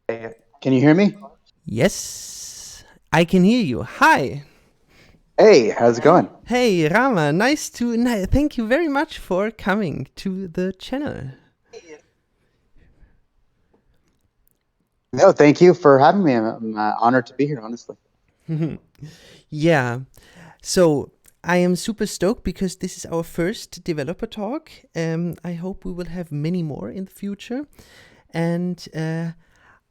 Can you hear me? Yes, I can hear you. Hi. Hey, how's it going? Hey, Rama. Thank you very much for coming to the channel. No, thank you for having me. I'm honored to be here, honestly. Yeah. So, I am super stoked because this is our first developer talk. I hope we will have many more in the future. And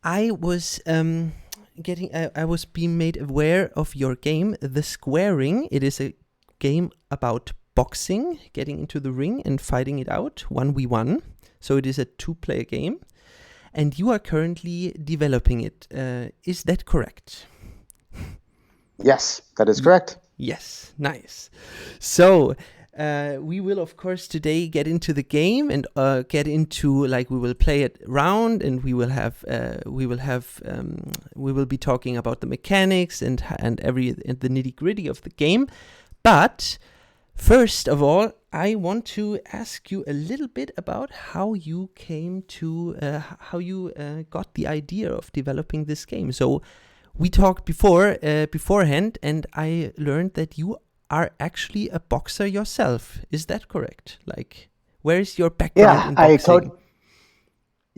I was I was being made aware of your game, The Squaring. It is a game about boxing, getting into the ring and fighting it out 1v1. So it is a two-player game, and you are currently developing it. Is that correct? Yes, that is Y- correct. yes, nice. So we will, of course, today get into the game and get into we will play it round, and we will be talking about the mechanics and the nitty gritty of the game. But first of all, I want to ask you a little bit about how you came to how you got the idea of developing this game. So we talked beforehand, and I learned that you are actually a boxer yourself. Is that correct? Where is your background Yeah, in I coach. boxing?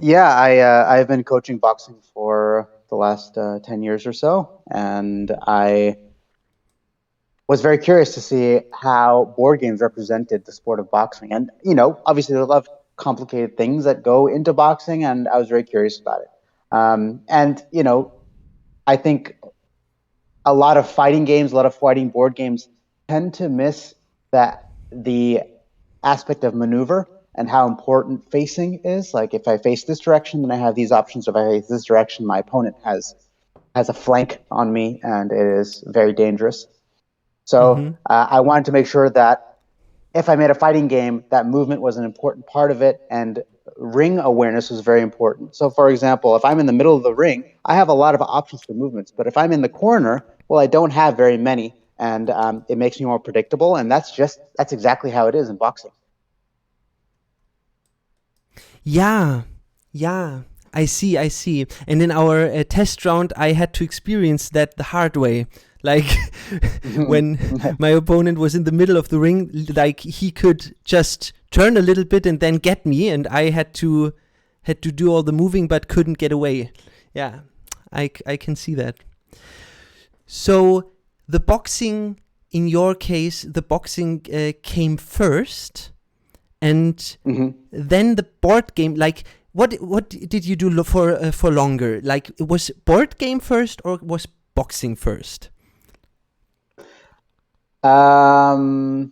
I've been coaching boxing for the last 10 years or so, and I was very curious to see how board games represented the sport of boxing. And obviously, there's a lot of complicated things that go into boxing, and I was very curious about it. And I think a lot of fighting games, a lot of fighting board games tend to miss the aspect of maneuver and how important facing is. Like if I face this direction, then I have these options. If I face this direction, my opponent has a flank on me, and it is very dangerous. So Mm-hmm. I wanted to make sure that if I made a fighting game, that movement was an important part of it, and ring awareness was very important. So, for example, if I'm in the middle of the ring, I have a lot of options for movements. But if I'm in the corner, well, I don't have very many, and it makes me more predictable. And that's exactly how it is in boxing. Yeah, yeah. I see. And in our test round, I had to experience that the hard way. Like when my opponent was in the middle of the ring, like he could just turn a little bit and then get me, and I had to do all the moving but couldn't get away. Yeah, I can see that. So the boxing, in your case, the boxing came first, and Mhm. then the board game. Like, what did you do for longer? Like, it was board game first or was boxing first? Um,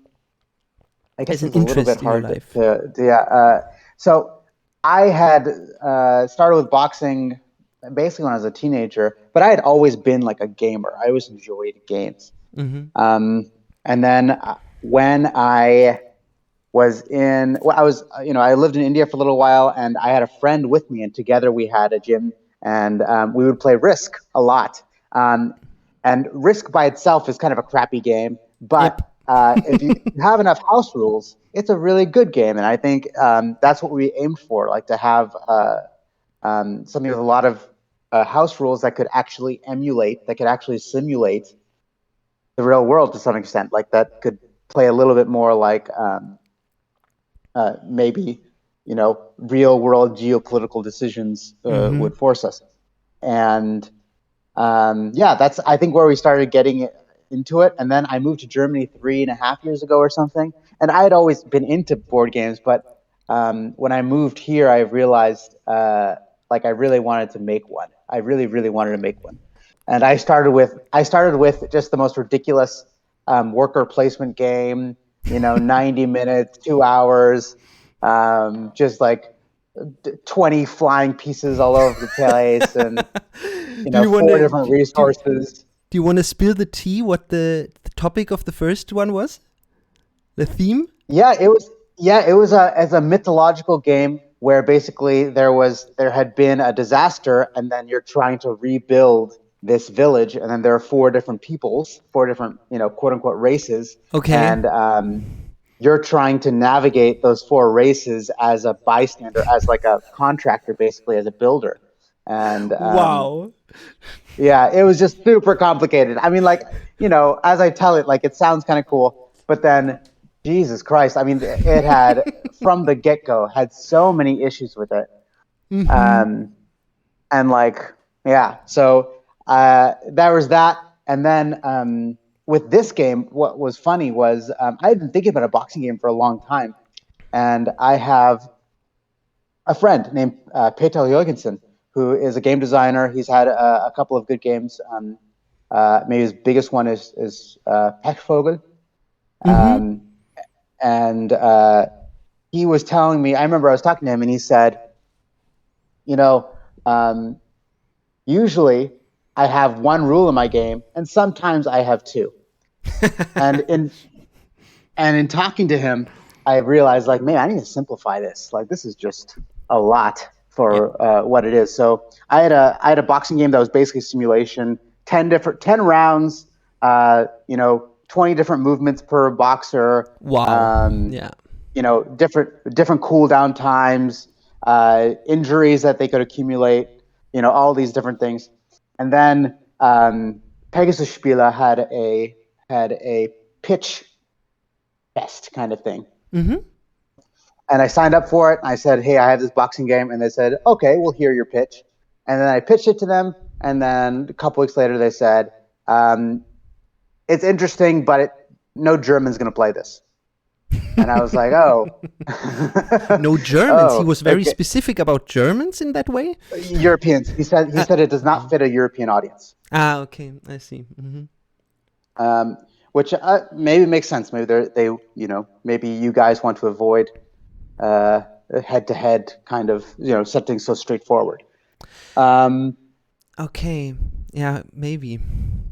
I As guess an it's a little bit interest in your hard life. yeah. So I had started with boxing basically when I was a teenager, but I had always been like a gamer. I always enjoyed games. Mm-hmm. And then when I was in, well, I was, I lived in India for a little while, and I had a friend with me, and together we had a gym, and we would play Risk a lot. Um, and Risk by itself is kind of a crappy game, but Yep. if you have enough house rules, it's a really good game. And I think that's what we aimed for, like to have something with a lot of house rules that could actually emulate, that could actually simulate the real world to some extent, like that could play a little bit more like maybe real world geopolitical decisions Mm-hmm. would force us. And yeah, that's I think where we started getting into it. And then I moved to Germany 3.5 years ago or something. And I had always been into board games, but when I moved here, I realized like I really wanted to make one. I really, really wanted to make one. And I started with just the most ridiculous worker placement game. 90 minutes, 2 hours, just like 20 flying pieces all over the place, and do you want four to different resources. do you want to spill the tea? What the topic of the first one was? The theme? Yeah, it was as a mythological game where basically there had been a disaster, and then you're trying to rebuild this village, and then there are four different peoples, four different quote unquote races, Okay. and you're trying to navigate those four races as a bystander, as like a contractor, basically as a builder. And Wow. yeah, it was just super complicated. I mean, like, as I tell it, like, it sounds kind of cool, but then, Jesus Christ, I mean, it had, from the get-go, had so many issues with it. And like, yeah, so there was that. And then with this game, what was funny was I had been thinking about a boxing game for a long time. And I have a friend named Peter Jørgensen, who is a game designer. He's had a couple of good games. Maybe his biggest one is Pechvogel. And he was telling me, I remember I was talking to him, and he said, usually I have one rule in my game, and sometimes I have two. and in talking to him, I realized, like, man, I need to simplify this. Like, this is just a lot for what it is. So I had a boxing game that was basically simulation, 10 rounds, 20 different movements per boxer. Wow. Different cooldown times, injuries that they could accumulate, all these different things. And then Pegasus Spieler had a pitch test kind of thing. And I signed up for it. And I said, hey, I have this boxing game. And they said, okay, we'll hear your pitch. And then I pitched it to them. And then a couple weeks later, they said, it's interesting, but no German's going to play this. And I was like, oh. No Germans. He was very specific about Germans in that way? Europeans. He said it does not fit a European audience. Ah, okay. I see. Which maybe makes sense. Maybe maybe you guys want to avoid head-to-head kind of, something so straightforward. Okay. Yeah, maybe.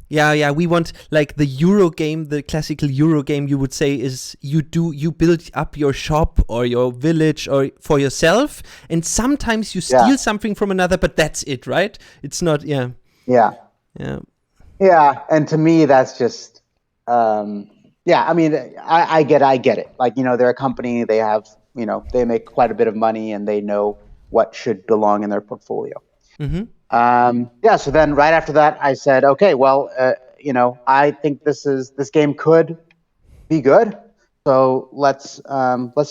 Yeah, we want, like, the Euro game, the classical Euro game, you would say, is you build up your shop or your village or for yourself, and sometimes you steal something from another, but that's it, right? It's not, Yeah, and to me, that's just, I mean, I get it. Like, they're a company, they have, they make quite a bit of money, and they know what should belong in their portfolio. So then right after that, I said, okay, well, I think this game could be good. So let's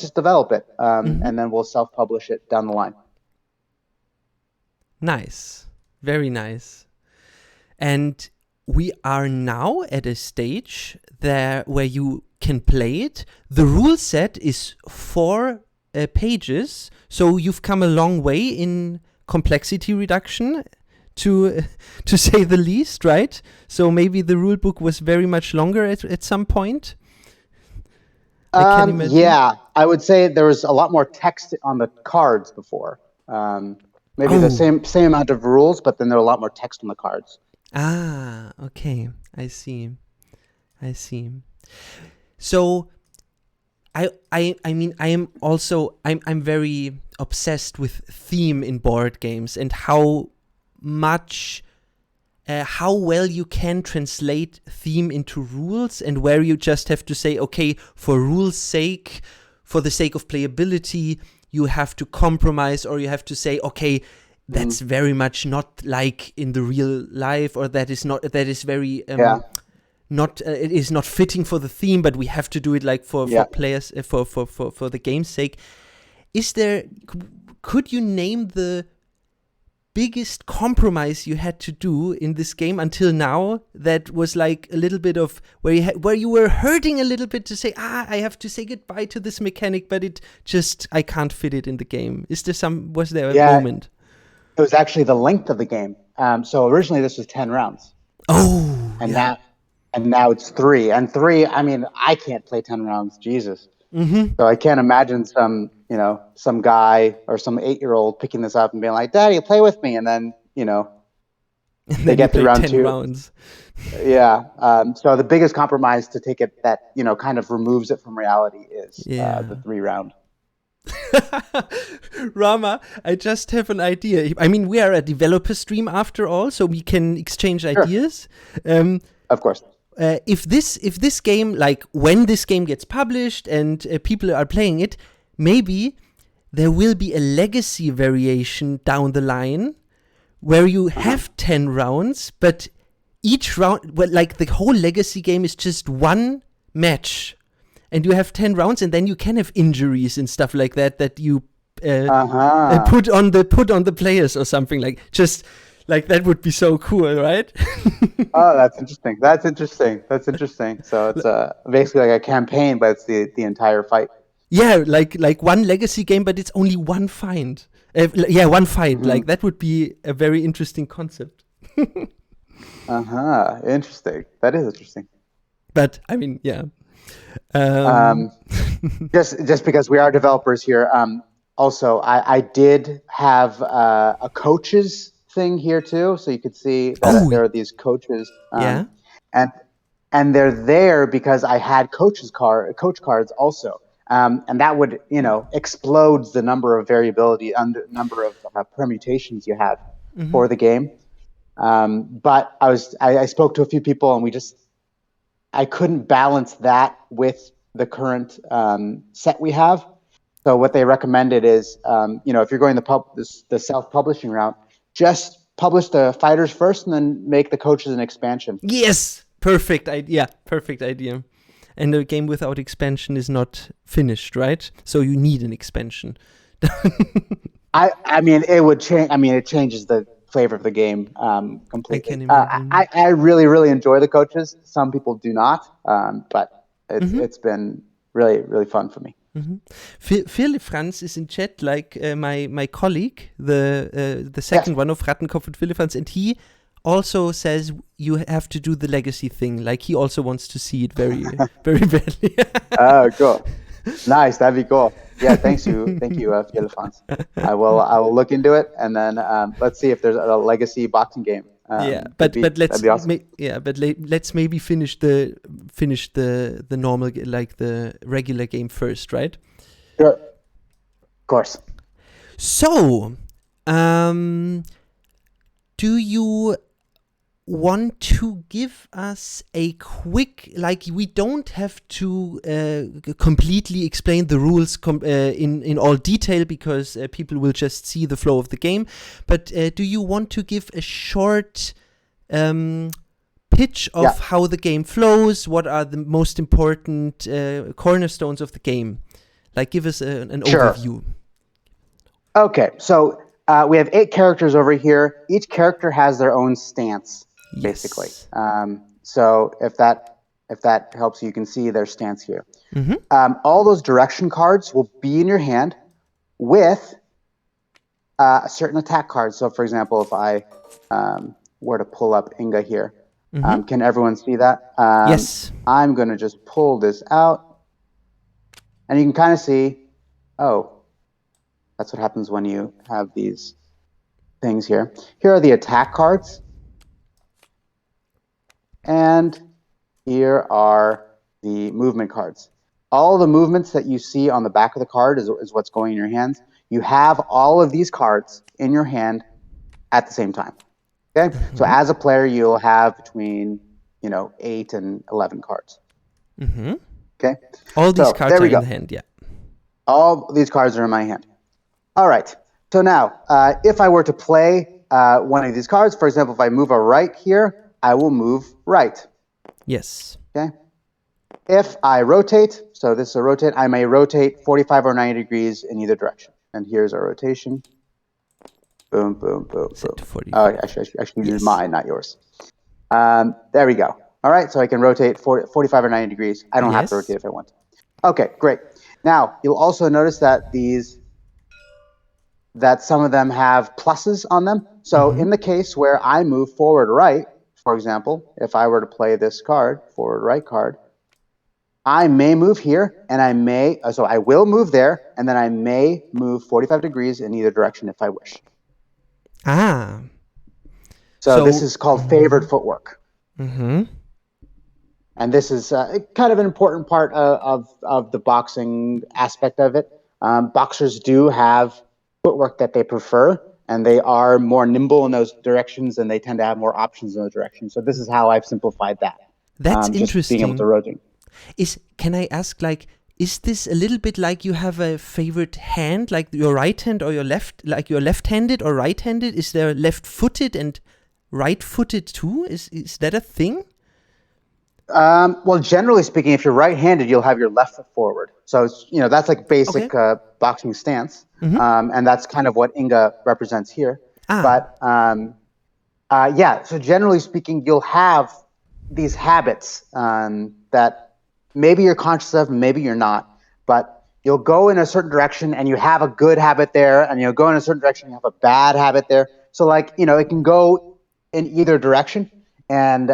just develop it. And then we'll self-publish it down the line. Nice. Very nice. And we are now at a stage where you can play it. The rule set is 4 pages. So you've come a long way in complexity reduction, to say the least, right? So maybe the rule book was very much longer at some point. I can imagine. Yeah, I would say there was a lot more text on the cards before. Maybe the same amount of rules, but then there were a lot more text on the cards. Ah, okay, I see. So I'm very obsessed with theme in board games, and how well you can translate theme into rules, and where you just have to say, okay, for rules' sake, for the sake of playability, you have to compromise, or you have to say, okay, that's very much not like in the real life, or that is very it is not fitting for the theme, but we have to do it like for players, for the game's sake. Could you name the biggest compromise you had to do in this game until now that was like a little bit of where you were hurting a little bit to say, I have to say goodbye to this mechanic, but I can't fit it in the game? Was there a moment? It was actually the length of the game. So originally this was 10 rounds. Now it's 3. And 3, I mean, I can't play 10 rounds, Jesus. So I can't imagine some guy or some 8-year-old picking this up and being like, Daddy, play with me. And then, they get through round 2. Rounds. Yeah. So the biggest compromise to take it that, kind of removes it from reality is the 3 round. Rama, I just have an idea. I mean, we are a developer stream after all, so we can exchange ideas. Of course. If this game, like when this game gets published and people are playing it, maybe there will be a legacy variation down the line where you have 10 rounds, but each round, well, like the whole Legacy game is just one match. And you have 10 rounds, and then you can have injuries and stuff like that you put on the players or something, like just like that would be so cool, right? Oh, that's interesting. So it's basically like a campaign, but it's the entire fight. Yeah, like one Legacy game, but it's only one fight. One fight. Mm-hmm. Like that would be a very interesting concept. Interesting. That is interesting. But I mean, yeah. Just because we are developers here. Also, I did have a coaches thing here too, so you could see that there are these coaches. And they're there because I had coach cards also. And that would, explodes the number of variability and number of permutations you have for the game. But I spoke to a few people, and I couldn't balance that with the current set we have. So what they recommended is, if you're going the self-publishing route, just publish the fighters first and then make the coaches an expansion. Yes, perfect idea. And a game without expansion is not finished, right? So you need an expansion. I mean, it would change. I mean, it changes the flavor of the game completely. I can imagine. I really, really enjoy the coaches. Some people do not, but it's been really, really fun for me. Phil Franz is in chat, like my colleague, the second one of Rattenkopf and Phil Franz, and he also says you have to do the Legacy thing. Like he also wants to see it very, very badly. Oh, cool. Nice, that'd be cool. Yeah, thank you, Phil Franz. I will look into it, and then let's see if there's a Legacy boxing game. But let's awesome. Let's maybe finish the normal, like the regular game first, right? Sure. Of course. So, do you want to give us a quick, like we don't have to completely explain the rules in all detail, because people will just see the flow of the game, but do you want to give a short pitch of how the game flows? What are the most important cornerstones of the game? Like give us an overview. Okay, so we have 8 characters over here. Each character has their own stance, basically. So if that helps you can see their stance here. All those direction cards will be in your hand with a certain attack card. So for example, if I were to pull up Inga here, can everyone see that? Yes. I'm going to just pull this out, and you can kind of see, that's what happens when you have these things here. Here are the attack cards. And here are the movement cards. All the movements that you see on the back of the card is what's going in your hands. You have all of these cards in your hand at the same time. Okay? So as a player, you'll have between 8 and 11 cards. Okay? All these cards are in the hand, All these cards are in my hand. All right. So now, if I were to play one of these cards, for example, if I move a right here, I will move right. Yes. Okay. If I rotate, so this is a rotate, I may rotate 45 or 90 degrees in either direction. And here's our rotation. Boom, boom, boom, boom. Oh, actually use mine, not yours. There we go. All right, so I can rotate 45 or 90 degrees. I don't have to rotate if I want to. Okay, great. Now, you'll also notice that some of them have pluses on them. So in the case where I move forward right, for example, if I were to play this card, forward right card, I may move here, and I will move there, and then I may move 45 degrees in either direction if I wish. So this is called favored footwork. And this is kind of an important part of the boxing aspect of it. Boxers do have footwork that they prefer, and they are more nimble in those directions, and they tend to have more options in those directions. So this is how I've simplified that. That's interesting. Being able to rotate. Can I ask, like, is this a little bit like you have a favorite hand, like your right hand or your left, like you're left-handed or right-handed? Is there left-footed and right-footed too? Is that a thing? Well, generally speaking, if you're right-handed, you'll have your left foot forward. So it's, that's like basic boxing stance, and that's kind of what Inga represents here. But so generally speaking, you'll have these habits that maybe you're conscious of, maybe you're not. But you'll go in a certain direction, and you have a good habit there, and you'll go in a certain direction, and you have a bad habit there. So it can go in either direction, and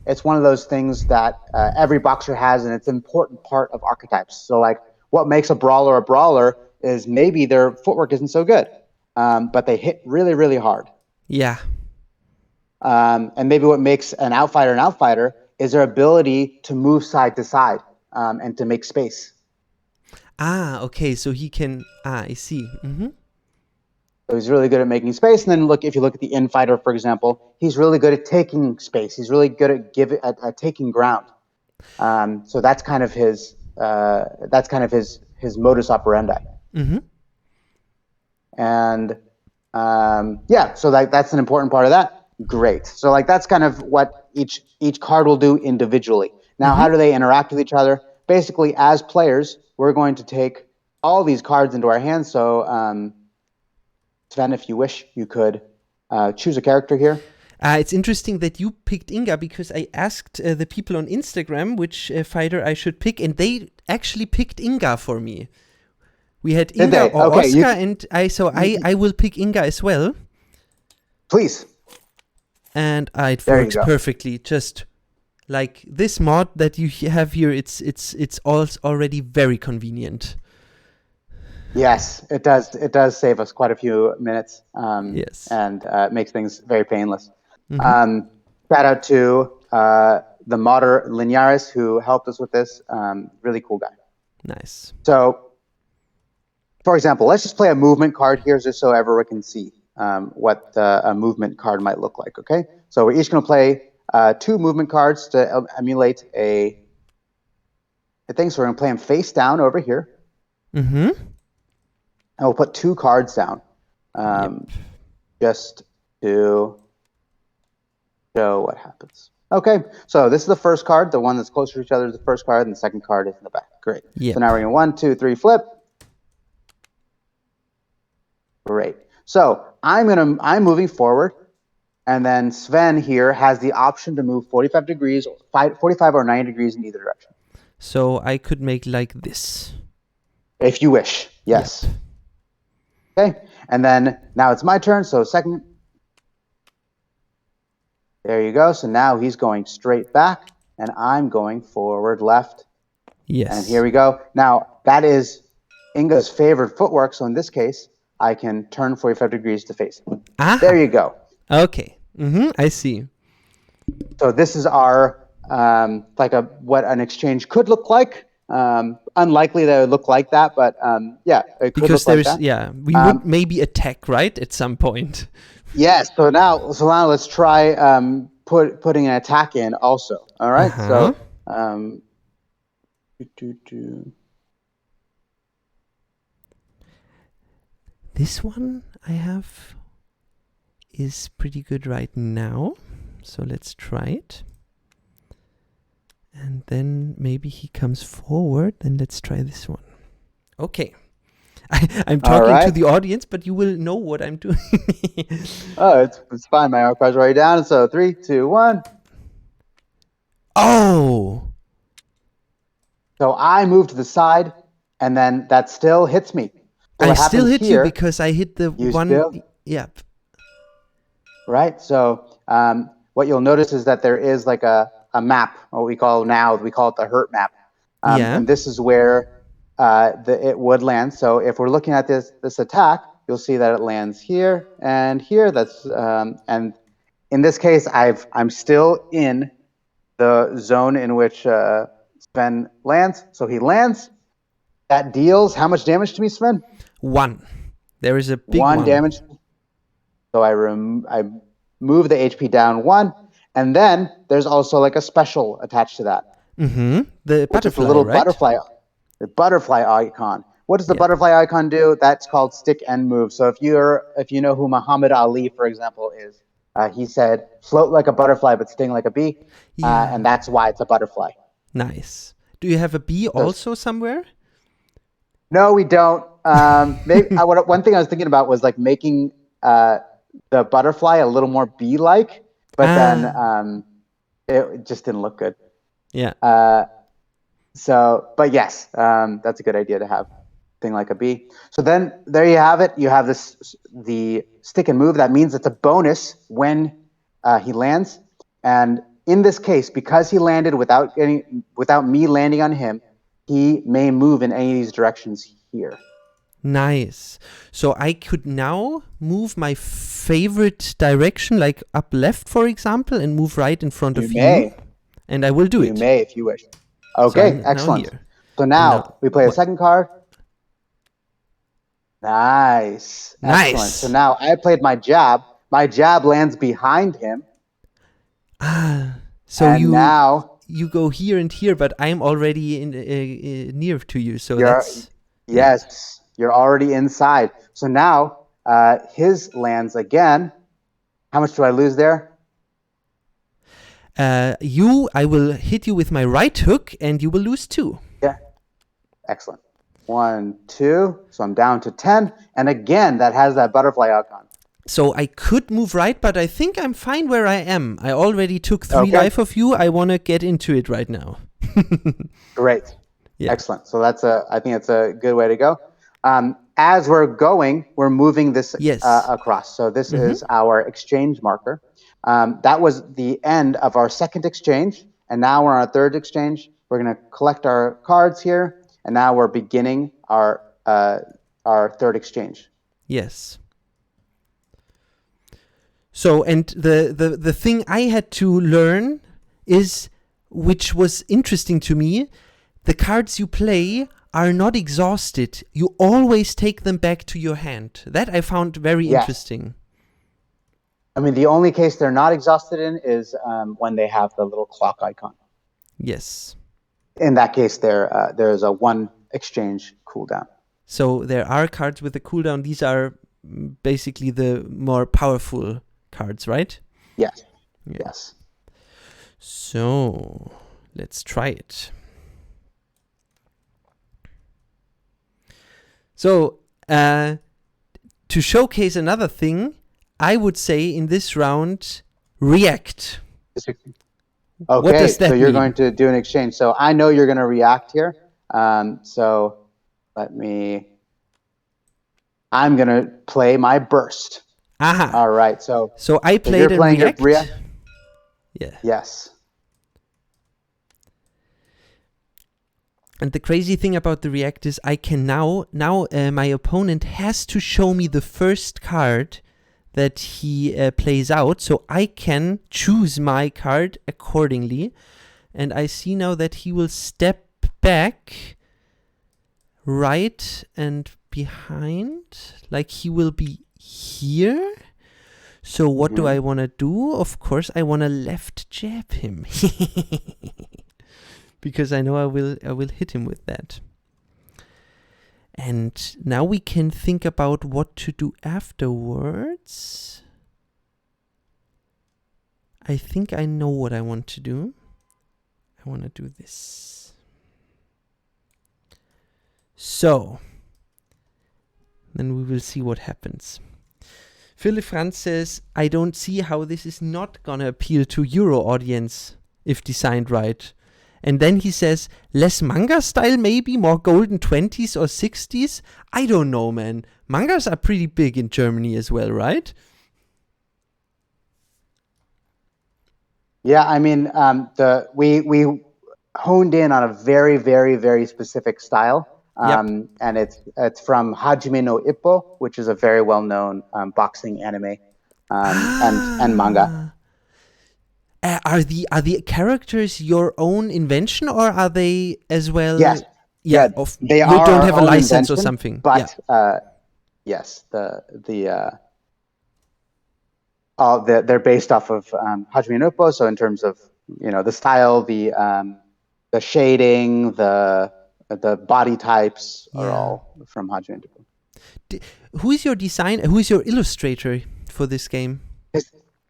it's one of those things that every boxer has, and it's an important part of archetypes. So what makes a brawler is maybe their footwork isn't so good, but they hit really, really hard. Yeah. And maybe what makes an outfighter is their ability to move side to side and to make space. Okay. So he can. I see. Mm-hmm. So he's really good at making space. And then if you look at the infighter, for example, he's really good at taking space. He's really good at taking ground. So that's kind of his modus operandi. Mm-hmm. And so that's an important part of that. Great. So that's kind of what each card will do individually. Now, how do they interact with each other? Basically, as players, we're going to take all these cards into our hands. So Sven, if you wish, you could choose a character here. It's interesting that you picked Inga, because I asked the people on Instagram which fighter I should pick, and they actually picked Inga for me. We had Inga or Oscar, and I will pick Inga as well. Please. And it works perfectly. Just like this mod that you have here, it's already very convenient. Yes, it does. It does save us quite a few minutes. Yes, and makes things very painless. Shout out to the modder Linares who helped us with this. Really cool guy. Nice. So, for example, let's just play a movement card here, just so everyone can see what a movement card might look like. Okay, so we're each going to play 2 movement cards to emulate a thing. So we're going to play them face down over here. Mm-hmm. And we'll put 2 cards down, just to show what happens. Okay, so this is the first card. The one that's closer to each other is the first card, and the second card is in the back. Great. Yep. So now we're going 1, 2, 3, flip. Great. So I'm moving forward, and then Sven here has the option to move 45 degrees, 45 or 90 degrees in either direction. So I could make like this, if you wish. Yes. Yep. Okay, and then now it's my turn. So second, there you go. So now he's going straight back, and I'm going forward left. Yes. And here we go. Now that is Inga's favorite footwork. So in this case, I can turn 45 degrees to face him. There you go. Okay. I see. So this is our what an exchange could look like. Unlikely that it would look like that, but it could because look there's like that. we would maybe attack, right, at some point. Yes. So now let's try putting an attack in also. All right. So this one I have is pretty good right now. So let's try it. And then maybe he comes forward. Then let's try this one. Okay. I'm talking to the audience, but you will know what I'm doing. Oh, it's fine. My arm cards are already down. So 3, 2, 1. Oh. So I move to the side, and then that still hits me. So I still hit you because I hit the one. Still? Yep. Right. So what you'll notice is that there is like a map, what we call it the hurt map. And this is where it would land. So if we're looking at this attack, you'll see that it lands here and here. That's and in this case, I'm still in the zone in which Sven lands. So he lands. That deals how much damage to me, Sven? 1. There is a big 1 damage. So I move the HP down 1, and then there's also like a special attached to that. The which is the butterfly, little right? butterfly icon. What does the Yeah. butterfly icon do? That's called stick and move. So if you know who Muhammad Ali, for example, is, he said, "Float like a butterfly, but sting like a bee," Yeah. and that's why it's a butterfly. Nice. Do you have a bee So also somewhere? no, we don't. Maybe one thing I was thinking about was like making the butterfly a little more bee-like, but then it just didn't look good. Yeah. But yes, that's a good idea to have thing like a bee. So then there you have it. You have the stick and move. That means it's a bonus when he lands. And in this case, because he landed without me landing on him, he may move in any of these directions here. Nice. So I could now move my favorite direction, like up left, for example, and move right in front of you. And I will do it. You may if you wish. So Okay, I'm excellent. now here. So now we play a second card. Nice. Nice. Excellent. So now I played my jab. My jab lands behind him. So and now you go here and here, but I'm already near to you. So you're already inside. So now his lands again. How much do I lose there? I will hit you with my right hook, and you will lose 2. Yeah. Excellent. 1, 2. So I'm down to 10. And again, that has that butterfly icon. So I could move right, but I think I'm fine where I am. I already took 3 life of you. I want to get into it right now. Great. Yeah. Excellent. So I think it's a good way to go. As we're going, we're moving this across. So this is our exchange marker. That was the end of our second exchange. And now we're on our third exchange. We're going to collect our cards here. And now we're beginning our third exchange. Yes. So, and the thing I had to learn is, which was interesting to me, the cards you play are not exhausted. You always take them back to your hand. That I found very interesting. I mean, the only case they're not exhausted in is when they have the little clock icon. Yes. In that case, there's a 1 exchange cooldown. So there are cards with a cooldown. These are basically the more powerful cards, right? Yes. Yeah. Yes. So let's try it. So to showcase another thing, I would say in this round, react. Okay, what does that so you're mean? going to do an exchange. So I know you're going to react here. So I'm going to play my burst. Aha. All right. So I played a react. Yeah. Yes. And the crazy thing about the react is I can now my opponent has to show me the first card that he plays out, so I can choose my card accordingly. And I see now that he will step back right and behind, like he will be here. So what do I want to do? Of course, I want to left jab him. Because I know I will hit him with that. And now we can think about what to do afterwards. I think I know what I want to do. I want to do this. So, then we will see what happens. Philip Franz says, I don't see how this is not gonna appeal to Euro audience if designed right. And then he says, less manga style maybe, more golden 20s or 60s? I don't know, man. Mangas are pretty big in Germany as well, right? Yeah, I mean, we honed in on a very, very, very specific style. And it's from Hajime no Ippo, which is a very well-known boxing anime and manga. Are the characters your own invention, or are they as well? Yes. Yeah. They you are don't have a license invention, or something. But yes, they're based off of Hajime no Ippo. So in terms of the style, the the shading, the body types are Yeah. all from Hajime Ippo. Who is your designer? Who is your illustrator for this game?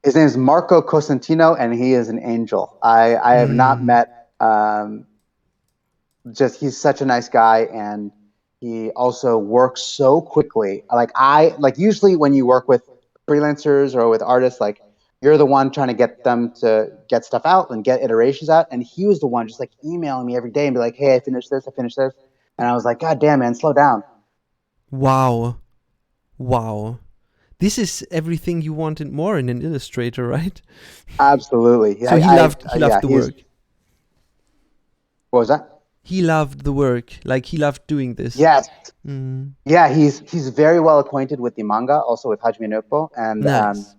His name is Marco Cosentino, and he is an angel. I have not met. Just he's such a nice guy, and he also works so quickly. Like usually when you work with freelancers or with artists, like you're the one trying to get them to get stuff out and get iterations out, and he was the one just like emailing me every day and be like, "Hey, I finished this, and I was like, "God damn, man, slow down." Wow. This is everything you wanted more in an illustrator, right? Absolutely. So he loved the work. What was that? He loved the work. Like he loved doing this. Yes. Yeah, he's very well acquainted with the manga, also with Hajime no Ippo, and Nice.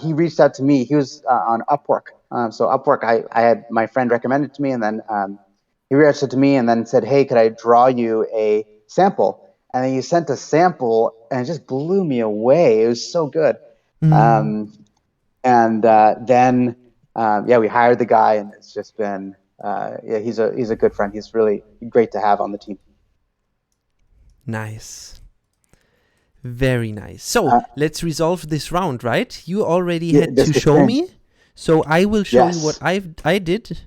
he reached out to me. He was on Upwork. So Upwork, I had my friend recommended to me, and then he reached out to me and then said, "Hey, could I draw you a sample?" And then he sent a sample, and it just blew me away. It was so good. Then we hired the guy, and it's just been he's a good friend. He's really great to have on the team. Nice. Very nice. So let's resolve this round, right? You already had to show me, so I will show you what I did.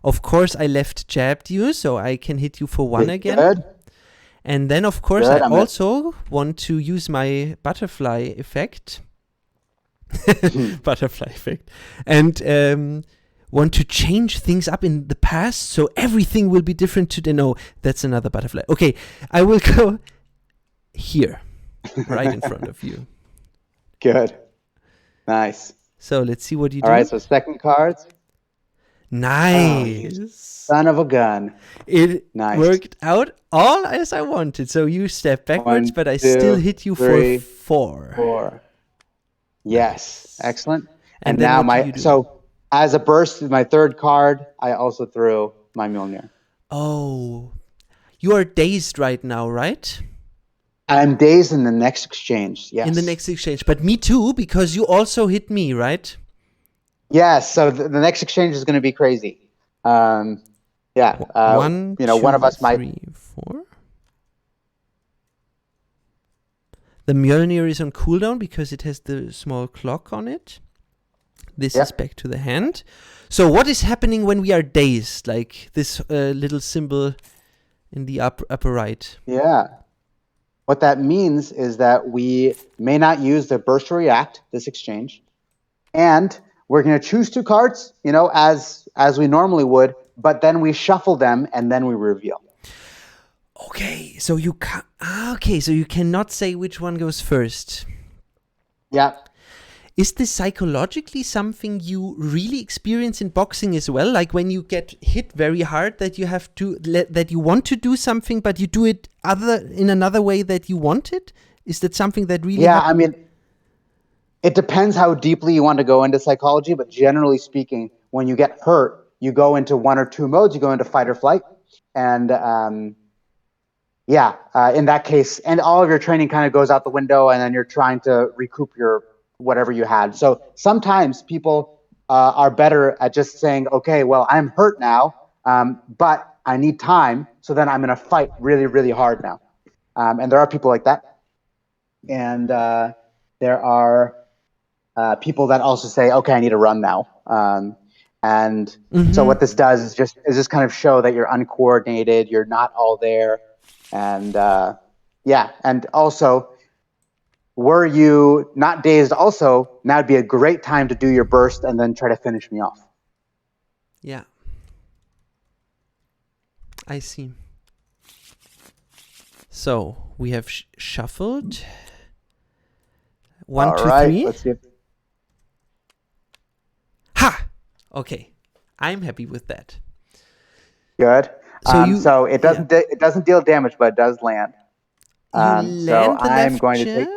Of course, I left jabbed you, so I can hit you for one again. Good. And then, of course, I also want to use my butterfly effect. Butterfly effect. And want to change things up in the past, so everything will be different today. No, that's another butterfly. Okay, I will go here, right in front of you. Good. Nice. So let's see what you do. All right, so second cards. Nice. Oh, son of a gun. It worked out all as I wanted. So you step backwards, but I still hit you for 4. 4. Yes. Excellent. And now as a burst, my third card, I also threw my Mjolnir. Oh. You are dazed right now, right? I'm dazed in the next exchange, yes. In the next exchange. But me too, because you also hit me, right? Yes, so the next exchange is going to be crazy. One, one of us might. 3, 4. The Mjolnir is on cooldown because it has the small clock on it. This is back to the hand. So what is happening when we are dazed? Like this little symbol in the upper right. Yeah. What that means is that we may not use the burst to react, this exchange, and we're going to choose 2 cards, as we normally would, but then we shuffle them and then we reveal. Okay, so you cannot say which one goes first. Yeah. Is this psychologically something you really experience in boxing as well? Like when you get hit very hard, that you have to that you want to do something, but you do it in another way that you want it? Is that something that really? Yeah, I mean, it depends how deeply you want to go into psychology, but generally speaking, when you get hurt, you go into 1 or 2 modes. You go into fight or flight, and in that case, and all of your training kind of goes out the window, and then you're trying to recoup your whatever you had. So sometimes people are better at just saying, okay, well, I'm hurt now, but I need time, so then I'm going to fight really, really hard now. And there are people like that. And there are people that also say, okay, I need to run now. So what this does is just kind of show that you're uncoordinated, you're not all there. And and also, were you not dazed also, now would be a great time to do your burst and then try to finish me off. Yeah. I see. So, we have shuffled. 1, 2, 3. Let's see. Ha! Okay. I'm happy with that. Good. So it doesn't deal damage, but it does land. So I'm going to take.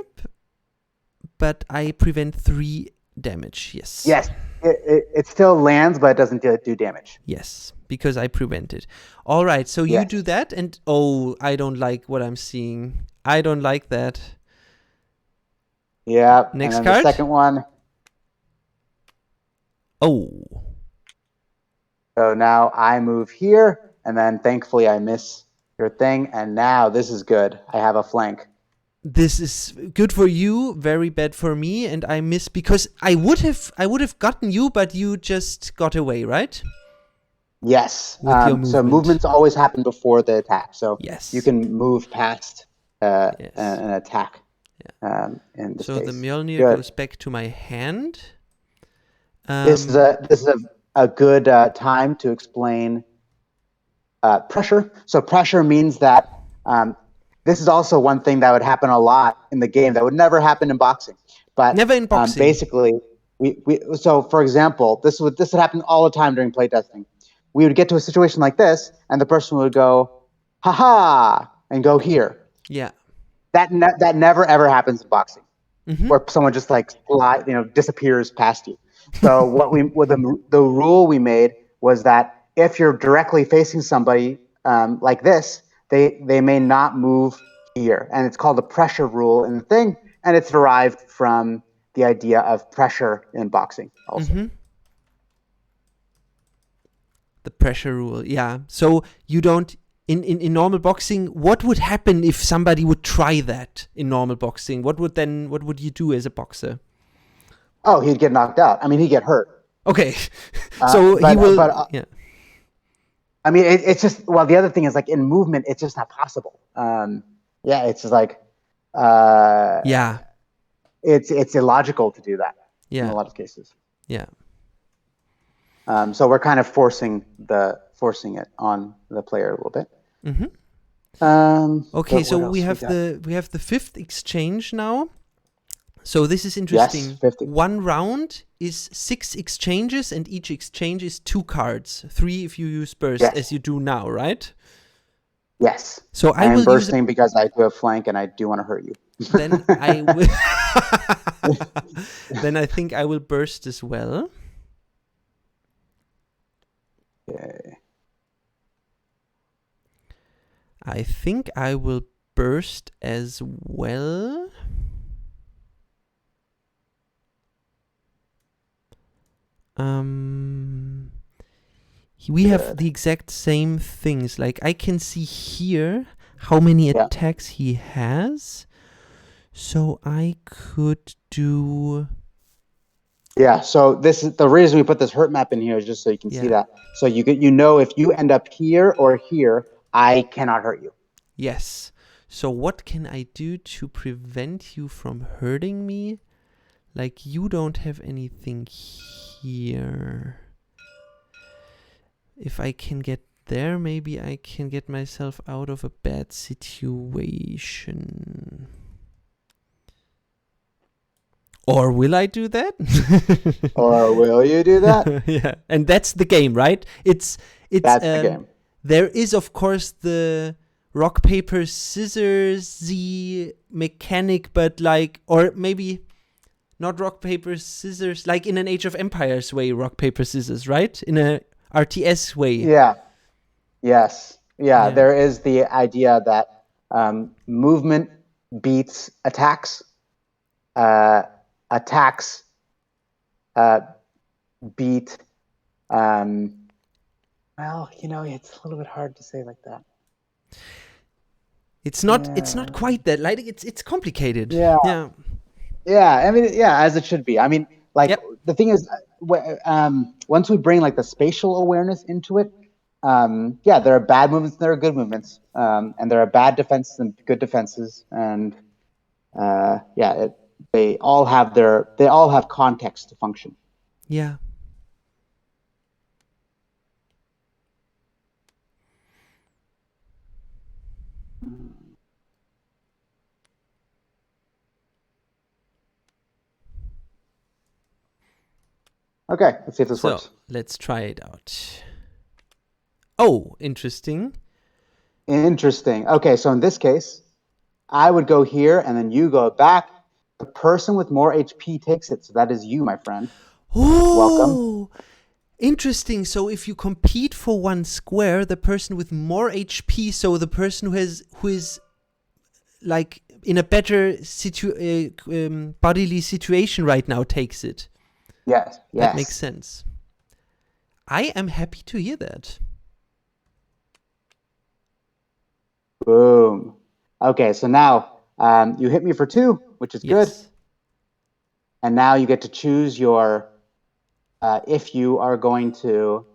But I prevent 3 damage. Yes. Yes. It still lands, but it doesn't do damage. Yes, because I prevent it. All right. So you do that, and I don't like what I'm seeing. I don't like that. Yeah. Next card. The second one. Oh. So now I move here, and then thankfully I miss your thing, and now this is good. I have a flank. This is good for you, very bad for me, and I miss because I would have gotten you, but you just got away, right? Yes. With your movement. So movements always happen before the attack. So Yes. you can move past Yes. an attack. In this So case. the Mjolnir Good. goes back to my hand. This is a good time to explain pressure. So pressure means that this is also one thing that would happen a lot in the game that would never happen in boxing. But Never in boxing. Basically, so for example, this would happen all the time during playtesting. We would get to a situation like this, and the person would go, "Ha-ha," and go here. Yeah. That never ever happens in boxing, where someone just disappears past you. So the rule we made was that if you're directly facing somebody like this, they may not move here, and it's called the pressure rule in the thing, and it's derived from the idea of pressure in boxing also. The pressure rule, yeah. So you don't in normal boxing. What would happen if somebody would try that in normal boxing? What would you do as a boxer? Oh, he'd get knocked out. I mean, he'd get hurt. Okay, so he will. Yeah. I mean, it's just the other thing is like in movement, it's just not possible. It's just like. Yeah. It's illogical to do that. Yeah. In a lot of cases. Yeah. So we're kind of forcing it on the player a little bit. Okay, so we have the fifth exchange now. So this is interesting. Yes, 50. One round is 6 exchanges, and each exchange is 2 cards. 3 if you use burst, as you do now, right? Yes. So I am will bursting because I do have flank and I do want to hurt you. Then I will. Then I think I will burst as well. Okay. I think I will burst as well. We have the exact same things. Like I can see here how many attacks he has. So I could do. Yeah, so this is the reason we put this hurt map in here is just so you can see that. So you know if you end up here or here, I cannot hurt you. Yes. So what can I do to prevent you from hurting me? Like you don't have anything here. If I can get there, maybe I can get myself out of a bad situation. Or will I do that? Or will you do that? Yeah, and that's the game, right? It's that's the game. There is, of course, the rock paper scissors mechanic, but or maybe not rock paper scissors, like in an Age of Empires way, rock paper scissors, right? In a RTS way. Yeah. Yes. Yeah. There is the idea that movement beats attacks. Attacks beat. Well, it's a little bit hard to say like that. It's not. Yeah. It's not quite that. Like it's complicated. Yeah. Yeah. Yeah. I mean, as it should be. I mean, the thing is, once we bring the spatial awareness into it, there are bad movements and there are good movements, and there are bad defenses and good defenses, and they all have context to function. Yeah. Okay, let's see if this works. Let's try it out. Oh, interesting. Interesting. Okay, so in this case, I would go here and then you go back. The person with more HP takes it. So that is you, my friend. Oh, welcome. Interesting. So if you compete for one square, the person with more HP, so the person who is like in a better bodily situation right now takes it. Yes. That makes sense. I am happy to hear that. Boom. Okay, so now you hit me for 2, which is good. And now you get to choose your, if you are going to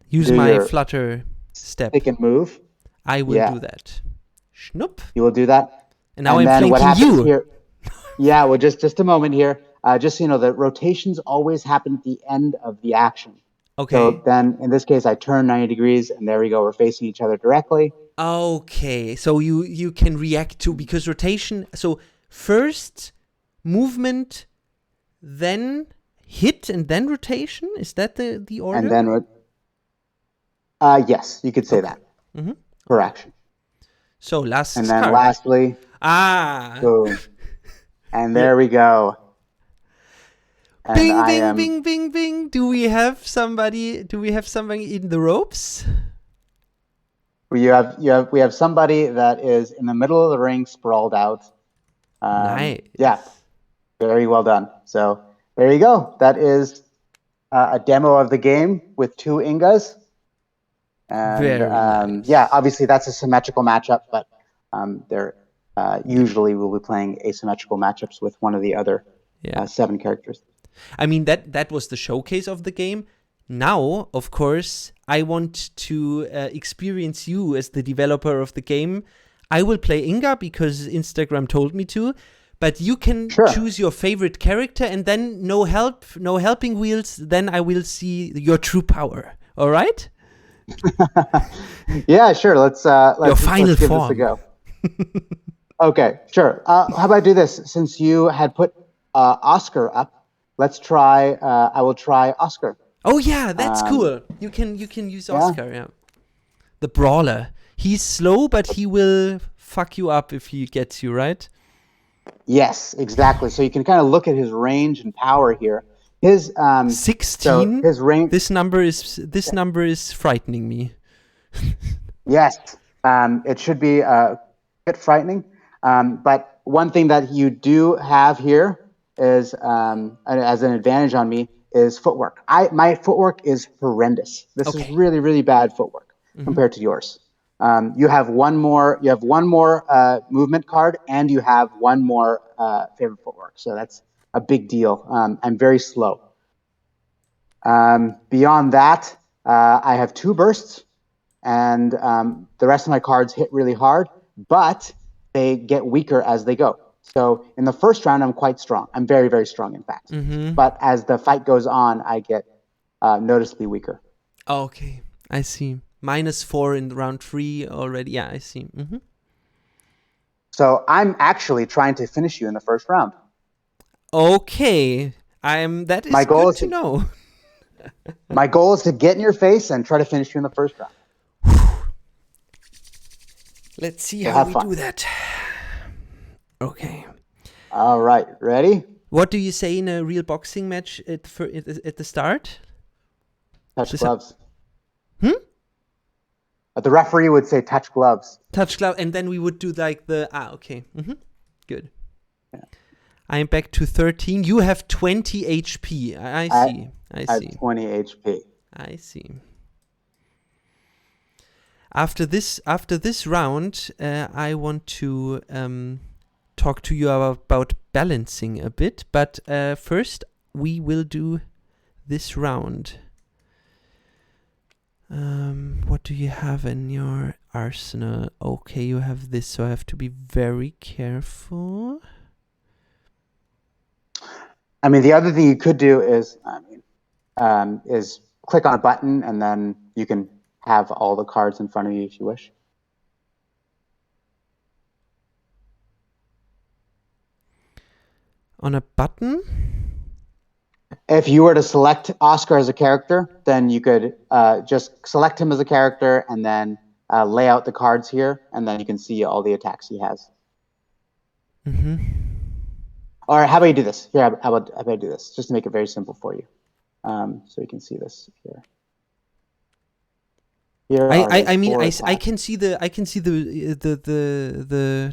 use my flutter step. Pick and move. I will do that. Schnupp. You will do that. And now I'm flanking you. Here, yeah, well, just a moment here. Just so you know, the rotations always happen at the end of the action. Okay. So then, in this case, I turn 90 degrees, and there we go. We're facing each other directly. Okay, so you can react to, because rotation. So first movement, then hit, and then rotation. Is that the order? And then, yes, you could say that. Mm-hmm. Per action. So last. And then card. lastly. Boom. And there we go. And bing, bing, bing, bing, bing. Do we have somebody in the ropes? We have somebody that is in the middle of the ring, sprawled out. Nice. Yeah, very well done. So there you go. That is a demo of the game with 2 Ingas. And very nice. Yeah, obviously that's a symmetrical matchup, but they're usually we'll be playing asymmetrical matchups with one of the other 7 characters. I mean, that was the showcase of the game. Now, of course, I want to experience you as the developer of the game. I will play Inga because Instagram told me to, but you can choose your favorite character, and then no helping wheels. Then I will see your true power. All right? Yeah, sure. Let's your final give form. this a go. Okay, sure. How about I do this? Since you had put Oscar up, let's try. I will try Oscar. Oh yeah, that's cool. You can use Oscar. Yeah. The Brawler. He's slow, but he will fuck you up if he gets you, right? Yes, exactly. So you can kind of look at his range and power here. His 16. So his range. This number is frightening me. Yes, it should be a bit frightening. But one thing that you do have here is, as an advantage on me, is footwork. My footwork is horrendous. This is really, really bad footwork compared to yours. You have one more movement card, and you have one more favorite footwork. So that's a big deal. I'm very slow. Beyond that, I have 2 bursts, and the rest of my cards hit really hard, but they get weaker as they go. So in the first round, I'm quite strong. I'm very, very strong, in fact. Mm-hmm. But as the fight goes on, I get noticeably weaker. Okay, I see. -4 in round 3 already. Yeah, I see. Mm-hmm. So I'm actually trying to finish you in the first round. Okay, that is good to know. My goal is to get in your face and try to finish you in the first round. Let's see how we do that. Okay. All right, ready? What do you say in a real boxing match at the start? Touch gloves. The referee would say touch gloves. Touch glove, and then we would do like okay. Mm-hmm. Good. Yeah. I am back to 13. You have 20 HP. I see. I see. 20 HP. I see. After this round, I want to talk to you about balancing a bit. But first, we will do this round. What do you have in your arsenal? Okay, you have this, so I have to be very careful. I mean, the other thing you could do is click on a button, and then you can have all the cards in front of you if you wish. On a button? If you were to select Oscar as a character, then you could just select him as a character and then lay out the cards here, and then you can see all the attacks he has. Mm-hmm. Or how about you do this? Here, how about I do this, just to make it very simple for you, so you can see this here. I can see the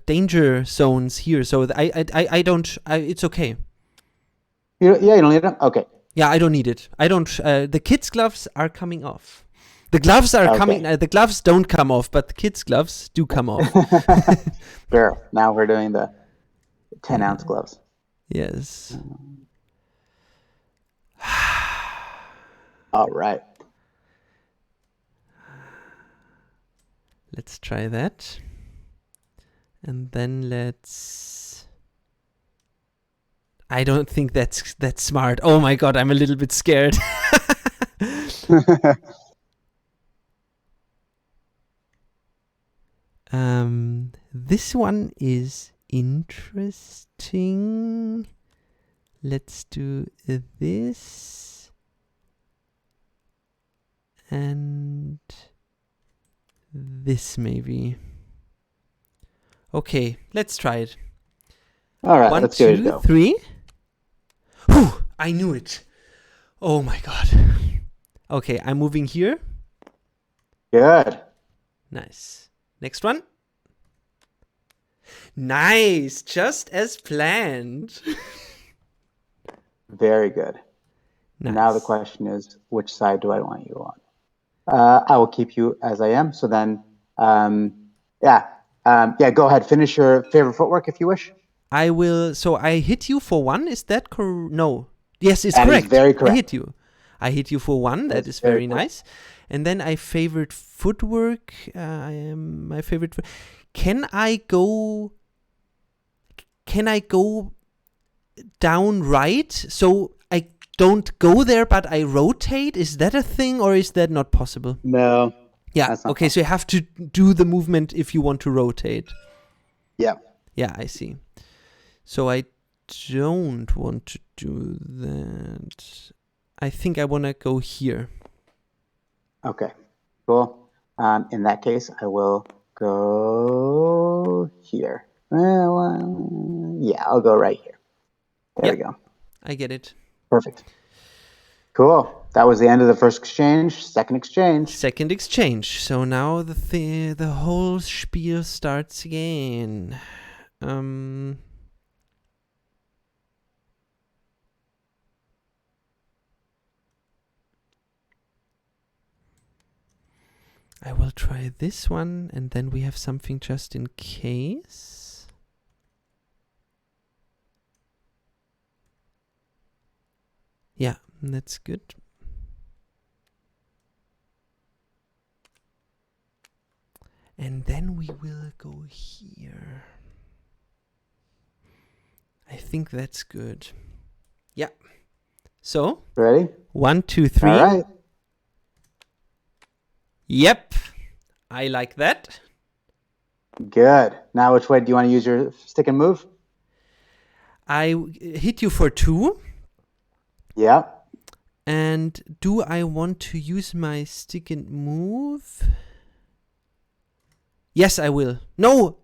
danger zones here, so it's okay. You don't need them? Okay. Yeah, I don't need it. I don't. The kids' gloves are coming off. The gloves are coming. The gloves don't come off, but the kids' gloves do come off. Sure. Now we're doing the 10-ounce gloves. Yes. All right. Let's try that. And then let's... I don't think that's smart. Oh my god, I'm a little bit scared. This one is interesting. Let's do this. And this maybe. Okay, let's try it. All right, 1, let's give it a 2, go. 3. Whew, I knew it. Oh my god. Okay, I'm moving here. Good. Nice. Next one. Nice, just as planned. Very good. Nice. Now the question is, which side do I want you on? I will keep you as I am. So then, go ahead. Finish your favorite footwork if you wish. I will. So I hit you for 1. Is that correct? No. Yes, it's That correct. is very correct. I hit you for 1. That is very nice. And then I favored footwork. I am my favorite. Can I go down right? So I don't go there, but I rotate. Is that a thing, or is that not possible? No. Yeah. Okay. So you have to do the movement if you want to rotate. Yeah. Yeah, I see. So I don't want to do that. I think I want to go here. Okay. Cool. In that case, I will go here. I'll go right here. There we go. I get it. Perfect. Cool. That was the end of the first exchange. Second exchange. So now the whole spiel starts again. I will try this one, and then we have something just in case. Yeah, that's good. And then we will go here. I think that's good. Yeah. So, ready? 1, 2, 3. All right. Yep. I like that. Good. Now, which way do you want to use your stick and move? I hit you for 2. Yeah. And do I want to use my stick and move? Yes, I will. No!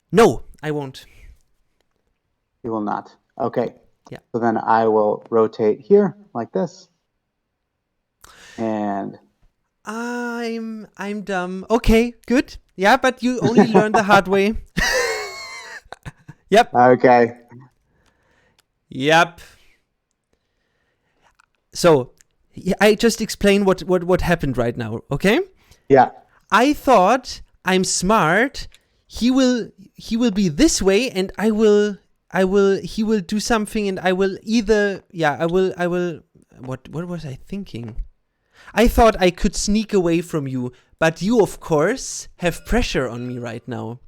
No, I won't. You will not. Okay. Yeah. So then I will rotate here like this. And I'm dumb. Okay, good. Yeah, but you only learned the hard way. Yep. okay. Yep. So, I just explained what happened right now, okay? Yeah. I thought I'm smart. He will be this way, and he will do something, and I will either, what was I thinking? I thought I could sneak away from you, but you, of course, have pressure on me right now.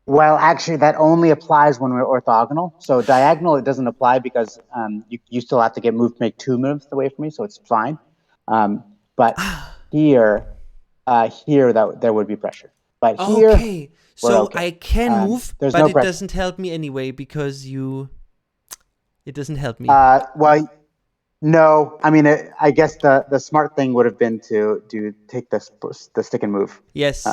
Well, actually, that only applies when we're orthogonal. So diagonal, it doesn't apply because you still have to make 2 moves away from me, so it's fine. But here, there would be pressure. But here, okay. So okay. I can move, but no it pressure. doesn't help me anyway because it doesn't help me. Well, no. I mean, I guess the smart thing would have been to take the stick and move. Yes.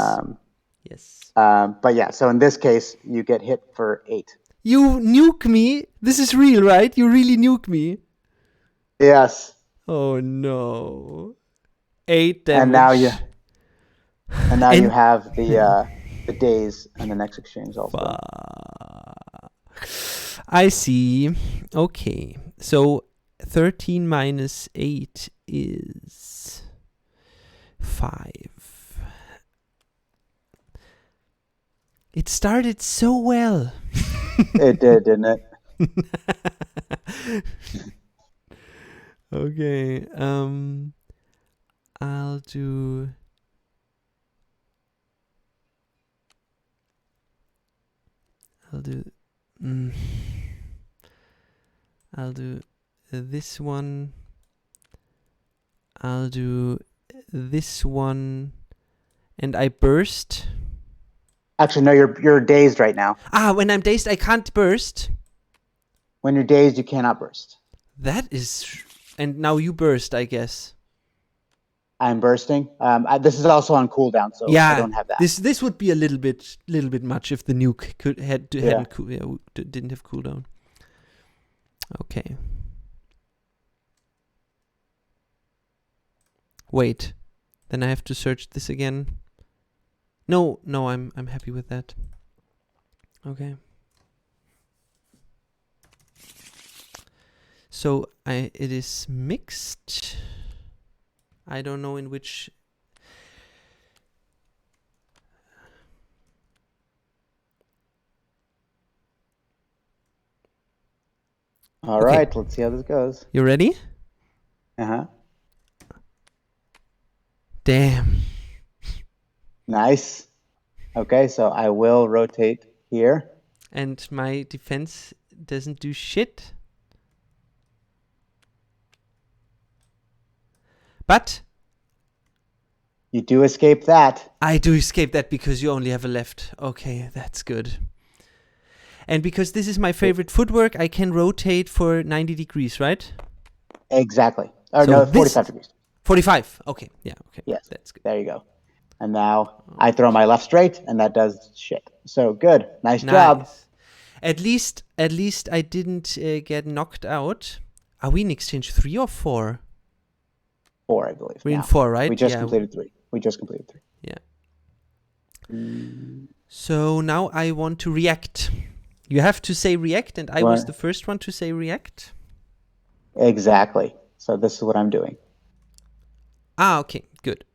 Yes. But yeah, so in this case, you get hit for 8. You nuke me. This is real, right? You really nuke me. Yes. Oh no. 8 damage. And now you And- have the days and the next exchange also. I see. Okay. So 13 minus 8 is 5. It started so well. It did, didn't it? Okay. I'll do I'll do this one. I'll do this one, and I burst. Actually, no, you're dazed right now. When I'm dazed, I can't burst. When you're dazed, you cannot burst. That is, and now you burst, I guess. I'm bursting. This is also on cooldown, so I don't have that. This would be a little bit much if the nuke didn't have cooldown. Okay. Wait, then I have to search this again. No, I'm happy with that. Okay. So it is mixed. I don't know in which. All right, let's see how this goes. You ready? Uh-huh. Damn. Nice. Okay, so I will rotate here. And my defense doesn't do shit. But you do escape that. I do escape that because you only have a left. Okay, that's good. And because this is my favorite footwork, I can rotate for 90 degrees, right? Exactly. Or So no, 45 degrees. 45. Okay. Yeah. Okay. Yes. That's good. There you go. And now I throw my left straight, and that does shit. So good. Nice job. At least I didn't get knocked out. Are we in exchange 3 or 4? 4, I believe. We're in 4, right? We just completed 3. Yeah. So now I want to react. You have to say react, and I was the first one to say react. Exactly. So this is what I'm doing. Okay, good.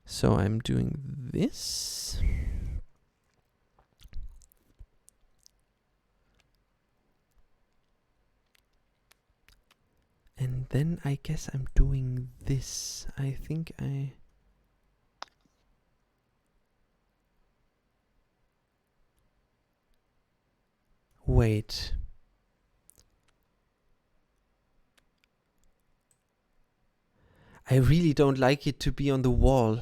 So I'm doing this. And then I guess I'm doing this. I think I... Wait. I really don't like it to be on the wall.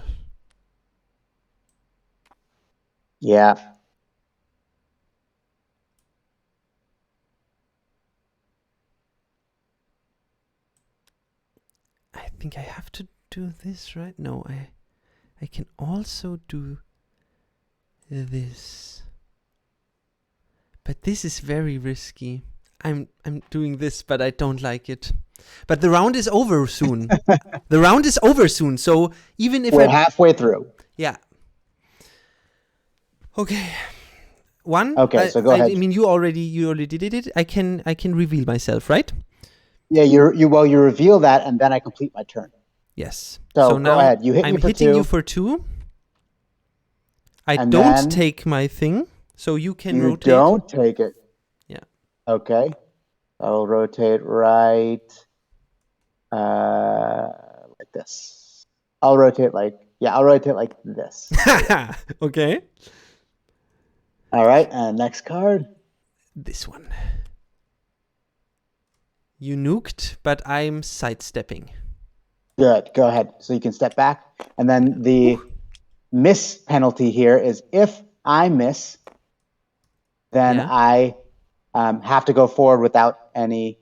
Yeah. I think I have to do this, right? No, I can also do this. But this is very risky. I'm doing this, but I don't like it. But the round is over soon. The round is over soon. So even if we're halfway through. Yeah. Okay. One. Okay, so go ahead. I mean, you already did it. I can reveal myself, right? Yeah, you reveal that, and then I complete my turn. Yes. So now go ahead. You hit I'm me for hitting 2. you for 2. I And don't then take my thing, so you can rotate. You don't take it. Yeah. Okay. I'll rotate right like this. I'll rotate like this. Okay. All right, and next card. This one. You nuked, but I'm sidestepping. Good. Go ahead. So you can step back. And then the miss penalty here is if I miss, then I have to go forward without any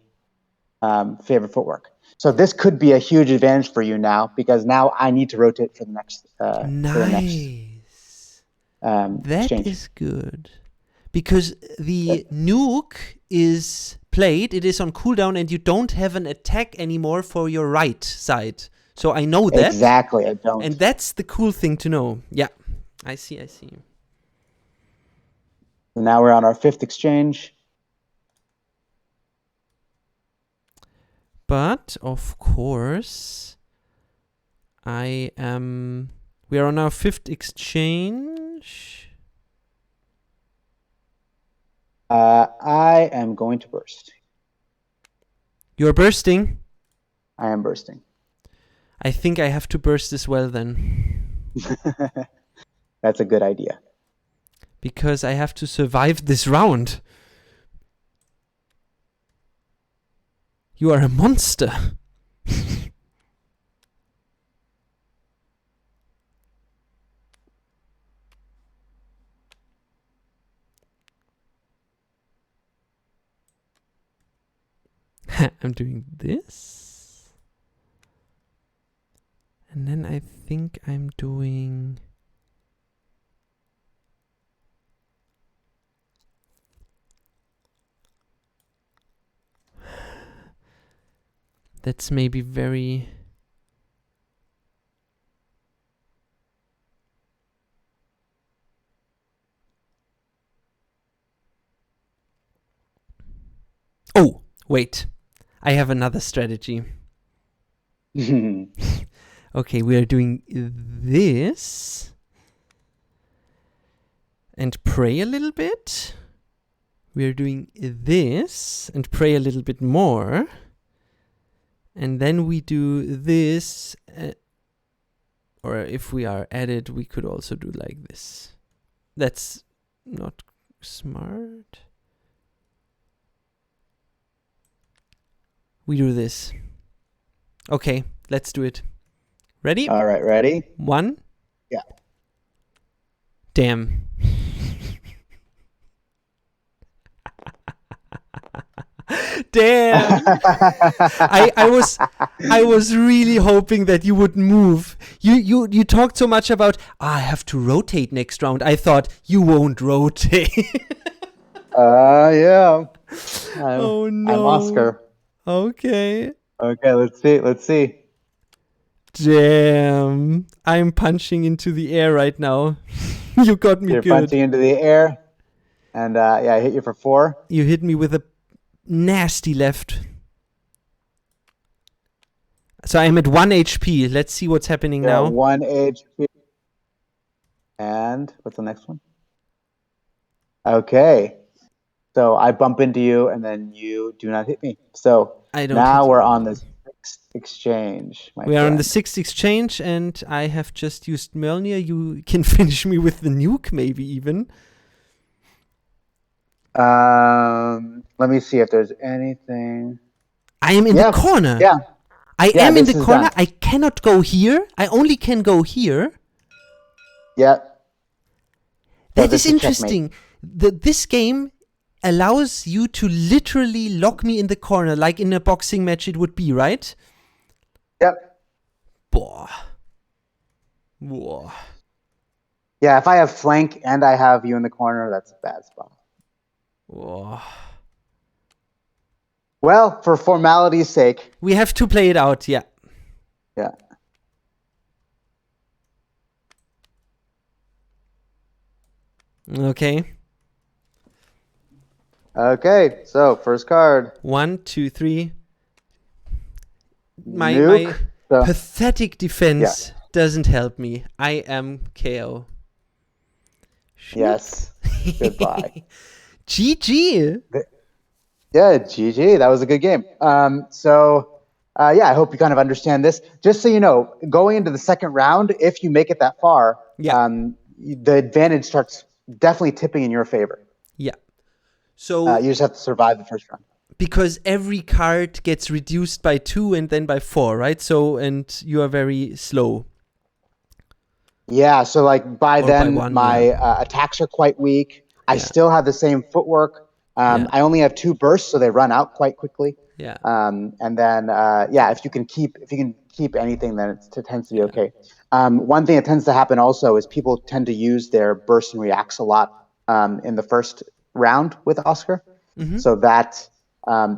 favorite footwork. So this could be a huge advantage for you now, because now I need to rotate for the next. Nice. That exchange. is good. Because the nuke is played, it is on cooldown, and you don't have an attack anymore for your right side. So I know that. Exactly, I don't. And that's the cool thing to know. Yeah, I see. So now we're on our 5th exchange. But, of course, we are on our 5th exchange. I am going to burst. You're bursting? I am bursting. I think I have to burst as well then. That's a good idea. Because I have to survive this round. You are a monster. I'm doing this. And then I think I'm doing... That's maybe very... Oh, wait. I have another strategy. Okay, we are doing this. And pray a little bit. We are doing this and pray a little bit more. And then we do this. Or if we are at it, we could also do like this. That's not smart. We do this. Okay, let's do it. Ready? All right, ready? 1. Yeah. Damn. Damn. I was really hoping that you would move. You talked so much about I have to rotate next round. I thought you won't rotate. Yeah. Oh no. I'm Oscar. Okay. Okay, let's see. Damn. I'm punching into the air right now. You got me You're good. punching into the air. And I hit you for 4. You hit me with a nasty left. So I'm at 1 HP. Let's see what's happening now. 1 HP. And what's the next one? Okay. So I bump into you, and then you do not hit me. So now we're on the 6th exchange. We are on the 6th exchange, and I have just used Mjolnir. You can finish me with the nuke, maybe even. Let me see if there's anything. I am in the corner. Yeah. I am in the corner. Done. I cannot go here. I only can go here. Yeah. That is interesting. This game allows you to literally lock me in the corner, like in a boxing match it would be, right? Yep. Boah. Yeah, if I have flank and I have you in the corner, that's a bad spot. Whoa. Well, for formality's sake. We have to play it out, yeah. Yeah. Okay. Okay, so first card. 1, 2, 3. My pathetic defense doesn't help me. I am KO. Yes. Goodbye. GG. Yeah, GG. That was a good game. I hope you kind of understand this. Just so you know, going into the second round, if you make it that far, the advantage starts definitely tipping in your favor. Yeah. So you just have to survive the first round. Because every card gets reduced by 2 and then by 4, right? So, and you are very slow. Yeah, so like by then, my attacks are quite weak. I still have the same footwork. I only have 2 bursts, so they run out quite quickly. Yeah. And then if you can keep keep anything, then it tends to be okay. One thing that tends to happen also is people tend to use their bursts and reacts a lot in the first round with Oscar. So that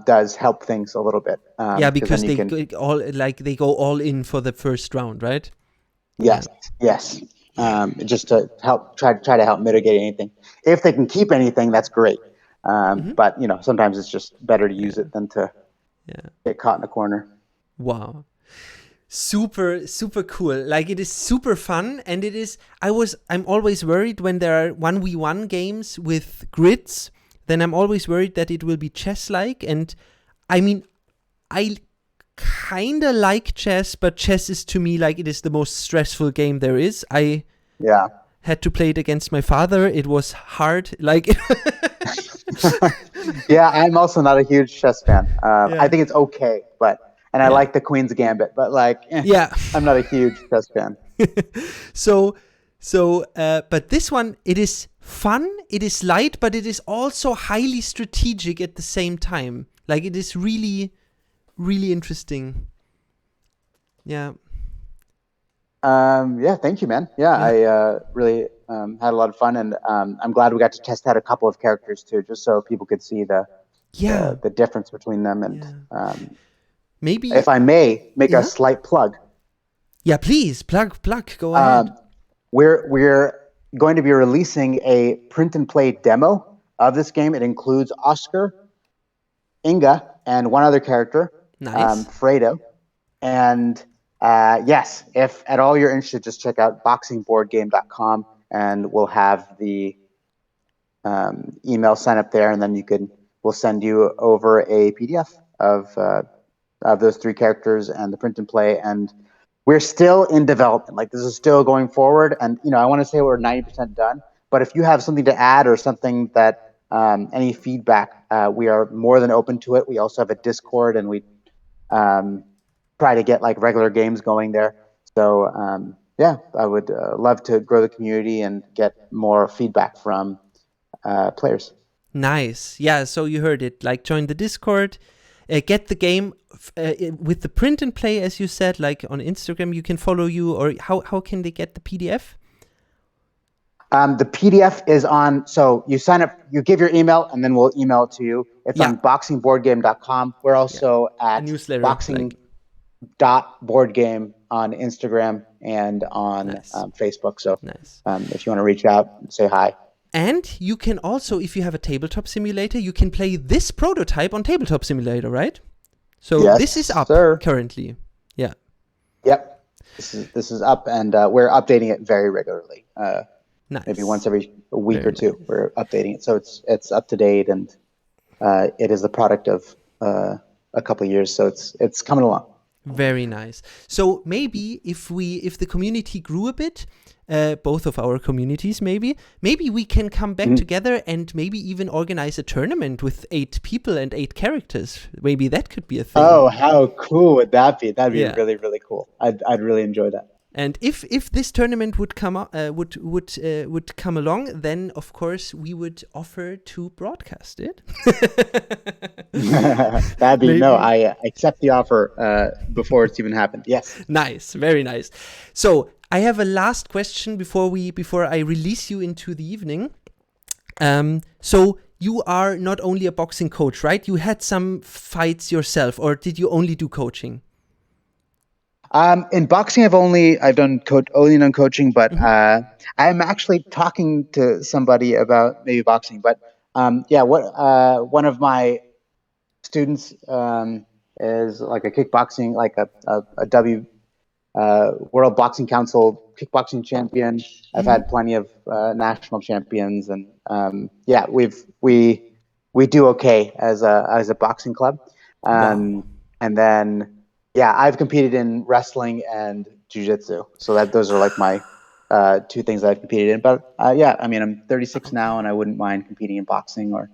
does help things a little bit. Yeah, because they go all in for the first round, right? Yes, yes. Just to help try to help mitigate anything. If they can keep anything, that's great. But sometimes it's just better to use it than to get caught in a corner. Wow. Super, super cool. Like, it is super fun, and it is. I'm always worried when there are 1v1 games with grids. Then I'm always worried that it will be chess-like. And I mean, I kind of like chess, but chess is to me like it is the most stressful game there is. I had to play it against my father. It was hard. Like, yeah, I'm also not a huge chess fan. I think it's okay, and I like the Queen's Gambit, but I'm not a huge chess fan. But this one, it is fun, it is light, but it is also highly strategic at the same time. Like, it is really, really interesting. Yeah. Thank you, man. I really had a lot of fun, and I'm glad we got to test out a couple of characters too, just so people could see the difference between them. And maybe, if I may make a slight plug. Yeah, please plug. Go ahead. We're going to be releasing a print and play demo of this game. It includes Oscar, Inga, and one other character, Fredo. And yes, if at all you're interested, just check out boxingboardgame.com, and we'll have the email sign up there, and then we'll send you over a PDF of those three characters and the print and play. And we're still in development. Like, this is still going forward, and I want to say we're 90% done. But if you have something to add or something that any feedback, we are more than open to it. We also have a Discord, and we try to get like regular games going there. So I would love to grow the community and get more feedback from players. Nice. Yeah, so you heard it. Like, join the Discord, get the game with the print and play, as you said, like on Instagram, you can follow you, or how can they get the PDF? The PDF is on, so you sign up, you give your email, and then we'll email it to you. It's on boxingboardgame.com. We're also at boxing.boardgame on Instagram and on Facebook. So if you want to reach out and say hi. And you can also, if you have a tabletop simulator, you can play this prototype on Tabletop Simulator, right? So this is up currently. Yeah. Yep. This is up, and we're updating it very regularly. Maybe once every week or two, we're updating it. So it's up to date, and it is the product of a couple of years. So it's coming along. Very nice. So maybe if the community grew a bit, both of our communities, maybe we can come back together and maybe even organize a tournament with 8 people and 8 characters. Maybe that could be a thing. Oh, how cool would that be? That'd be really, really cool. I'd really enjoy that. And if this tournament would come would come along, then of course we would offer to broadcast it. That'd be I accept the offer before it's even happened. Yes. Nice, very nice. So I have a last question before I release you into the evening. So you are not only a boxing coach, right? You had some fights yourself, or did you only do coaching? In boxing, I've only done coaching, but I'm actually talking to somebody about maybe boxing. But one of my students is like a kickboxing, like a World Boxing Council kickboxing champion. I've had plenty of national champions, and we do okay as a boxing club. And then. Yeah, I've competed in wrestling and jiu-jitsu. So those are like my 2 things that I've competed in. But I mean, I'm 36 now, and I wouldn't mind competing in boxing or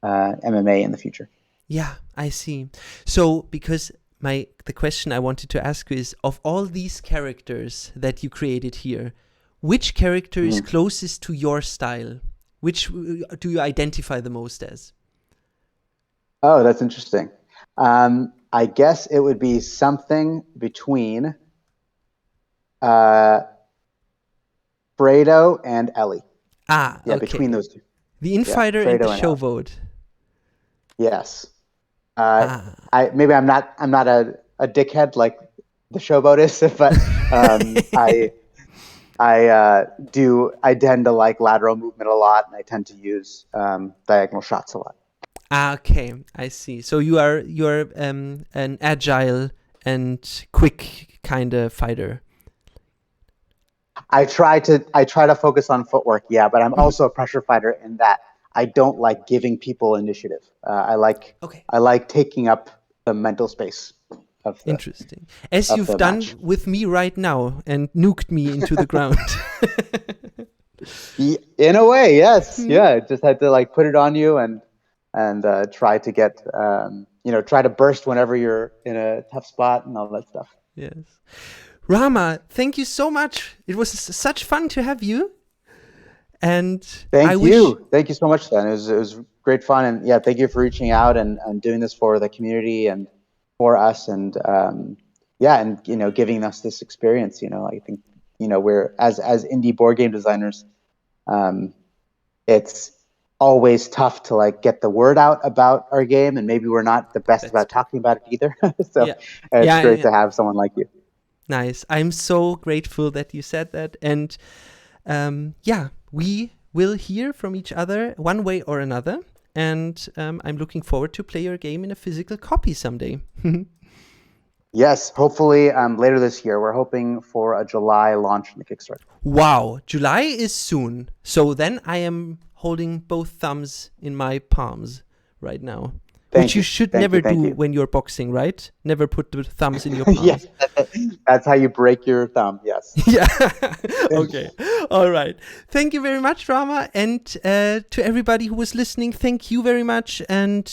MMA in the future. Yeah, I see. So because the question I wanted to ask you is, of all these characters that you created here, which character is closest to your style? Which do you identify the most as? Oh, that's interesting. I guess it would be something between Fredo and Ellie. Yeah, okay. Between those two. The infighter and the Fredo showboat. Yes. I'm not a dickhead like the showboat is, but I tend to like lateral movement a lot, and I tend to use diagonal shots a lot. Okay, I see. So you're an agile and quick kind of fighter. I try to focus on footwork, but I'm also a pressure fighter in that I don't like giving people initiative. I like taking up the mental space of the, interesting. As you've done match. With me right now and nuked me into the ground. In a way, yes. Yeah, just had to like put it on you and try to get try to burst whenever you're in a tough spot and all that stuff. Yes. Rama, thank you so much. It was such fun to have you. And thank you so much, Sven. It was great fun, and thank you for reaching out and doing this for the community and for us, and giving us this experience. I think we're as indie board game designers, it's always tough to like get the word out about our game, and maybe we're not the best about talking about it either. So it's great to have someone like you. Nice. I'm so grateful that you said that, and we will hear from each other one way or another, and I'm looking forward to play your game in a physical copy someday. Yes, hopefully later this year. We're hoping for a July launch in the Kickstarter. Wow, July is soon. So then I am holding both thumbs in my palms right now. Which you should never do when you're boxing, right? Never put the thumbs in your palms. Yes, that's how you break your thumb, yes. Yeah, okay. All right. Thank you very much, Rama. And to everybody who was listening, thank you very much. And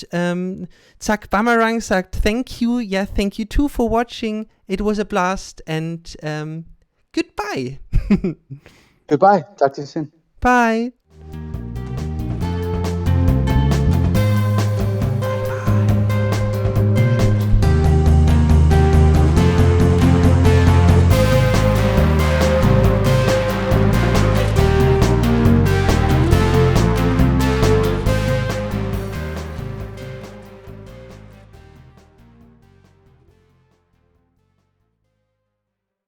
Zack Bamarang sagt thank you. Yeah, thank you too for watching. It was a blast. And goodbye. Goodbye. Talk to you soon. Bye.